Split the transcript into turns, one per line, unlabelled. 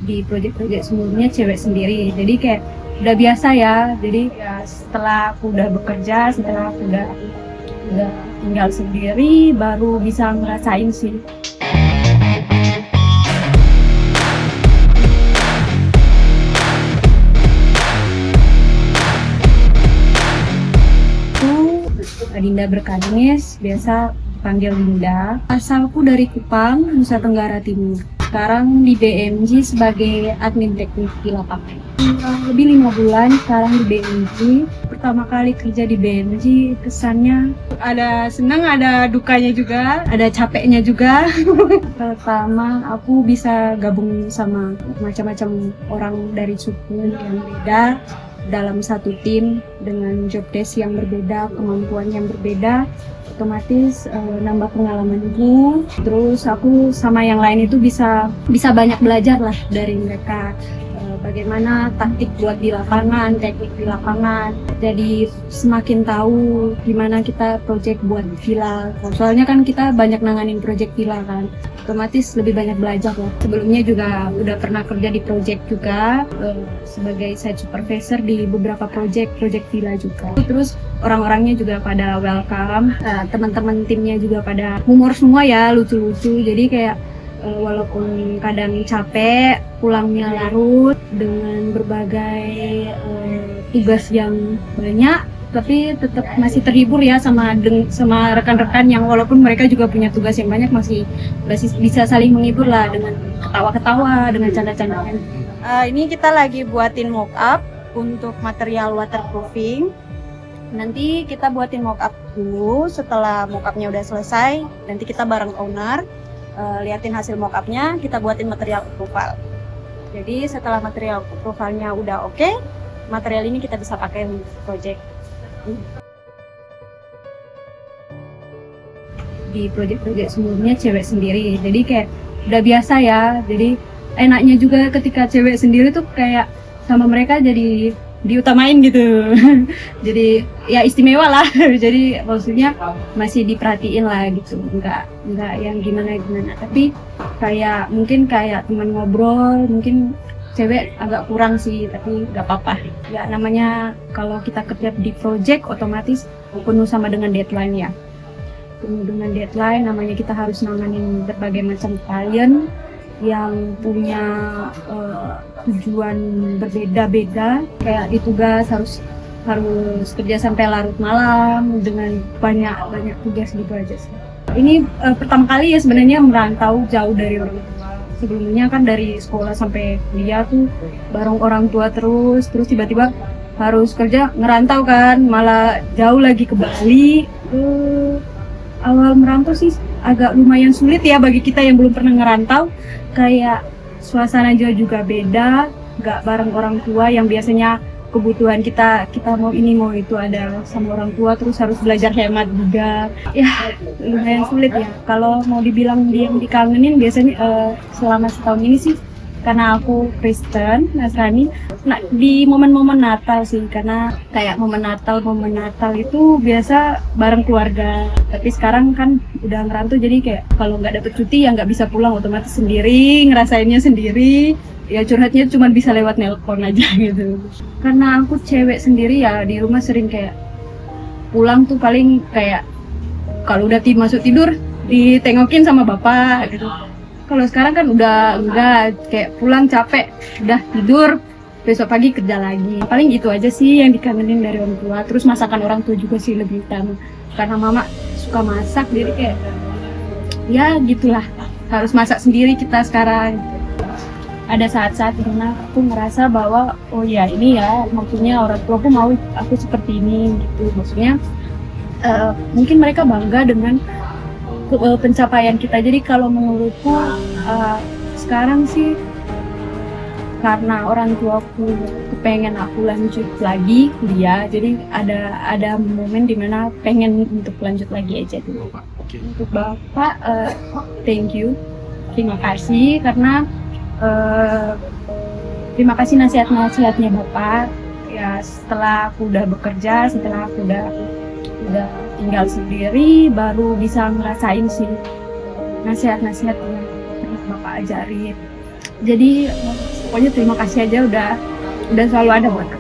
di proyek-proyek sebelumnya cewek sendiri, jadi kayak udah biasa ya. Jadi ya setelah aku udah bekerja, setelah aku udah tinggal sendiri baru bisa ngerasain sih. Dinda Berkanis, biasa panggil Dinda. Asalku dari Kupang, Nusa Tenggara Timur. Sekarang di BMG sebagai admin teknik di lapangan. Lebih 5 bulan sekarang di BMG. Pertama kali kerja di BMG, kesannya ada senang, ada dukanya juga, ada capeknya juga. Pertama, aku bisa gabung sama macam-macam orang dari suku yang beda dalam satu tim dengan job desk yang berbeda, kemampuan yang berbeda, otomatis nambah pengalamanku. Terus aku sama yang lain itu bisa banyak belajar lah dari mereka, bagaimana taktik buat di lapangan, teknik di lapangan. Jadi semakin tahu gimana kita project buat villa. Soalnya kan kita banyak nanganin project villa kan, otomatis lebih banyak belajar lah. Sebelumnya juga udah pernah kerja di project juga, sebagai site supervisor di beberapa project villa juga. Terus orang-orangnya juga pada welcome, teman-teman timnya juga pada humor semua ya, lucu-lucu. Jadi kayak walaupun kadang capek, pulangnya larut dengan berbagai tugas yang banyak, tapi tetap masih terhibur ya sama rekan-rekan yang walaupun mereka juga punya tugas yang banyak, masih bisa saling menghibur lah dengan ketawa-ketawa, dengan canda-candaan. Ini kita lagi buatin mock-up untuk material waterproofing. Nanti kita buatin mock-up dulu, setelah mock-upnya udah selesai, nanti kita bareng owner liatin hasil mock-upnya, kita buatin material approval. Jadi setelah material approvalnya udah oke, material ini kita bisa pakai untuk project. Di project-project sebelumnya cewek sendiri, jadi kayak udah biasa ya. Jadi enaknya juga ketika cewek sendiri tuh kayak sama mereka jadi diutamain gitu. Jadi ya istimewa lah. Jadi maksudnya masih diperhatiin lah gitu, enggak yang gimana, tapi kayak mungkin kayak teman ngobrol, mungkin cewek agak kurang sih, tapi nggak apa-apa ya. Namanya kalau kita kerja di project otomatis penuh sama dengan deadline ya, penuh dengan deadline. Namanya kita harus nanganin berbagai macam klien yang punya tujuan berbeda-beda. Kayak di tugas harus kerja sampai larut malam dengan banyak tugas gitu aja sih. Ini pertama kali ya sebenarnya merantau jauh dari orang tua. Sebelumnya kan dari sekolah sampai kuliah tuh bareng orang tua terus tiba-tiba harus kerja ngerantau kan, malah jauh lagi ke Bali. Awal merantau sih agak lumayan sulit ya bagi kita yang belum pernah ngerantau. Kayak suasana juga beda, nggak bareng orang tua yang biasanya kebutuhan kita mau ini mau itu ada sama orang tua, terus harus belajar hemat juga. Ya lumayan sulit ya. Kalau mau dibilang yang dikangenin biasanya selama setahun ini sih, karena aku Kristen, Nasrani, di momen-momen Natal sih, karena kayak momen Natal itu biasa bareng keluarga. Tapi sekarang kan udah ngerantau, jadi kayak kalau nggak dapet cuti ya nggak bisa pulang, otomatis sendiri, ngerasainnya sendiri. Ya curhatnya cuma bisa lewat nelpon aja gitu. Karena aku cewek sendiri ya, di rumah sering kayak pulang tuh paling kayak kalau udah masuk tidur ditengokin sama bapak gitu. Kalau sekarang kan udah enggak, kayak pulang capek, udah tidur, besok pagi kerja lagi. Paling gitu aja sih yang dikangenin dari orang tua. Terus masakan orang tua juga sih lebih utama. Karena mama suka masak, jadi kayak ya gitulah, harus masak sendiri kita sekarang. Ada saat-saat dimana aku ngerasa bahwa oh ya ini ya, maksudnya orang tua aku mau aku seperti ini gitu. Maksudnya mungkin mereka bangga dengan pencapaian kita. Jadi kalau menurutku sekarang sih karena orang tuaku kepengen aku lanjut lagi kuliah, jadi ada momen dimana pengen untuk lanjut lagi aja dulu. Untuk bapak thank you, terima kasih karena terima kasih nasihatnya bapak ya. Setelah aku udah bekerja, setelah aku udah tinggal sendiri, baru bisa ngerasain sih nasihat-nasihat yang pernah bapak ajarin. Jadi pokoknya terima kasih aja udah selalu ada buat aku.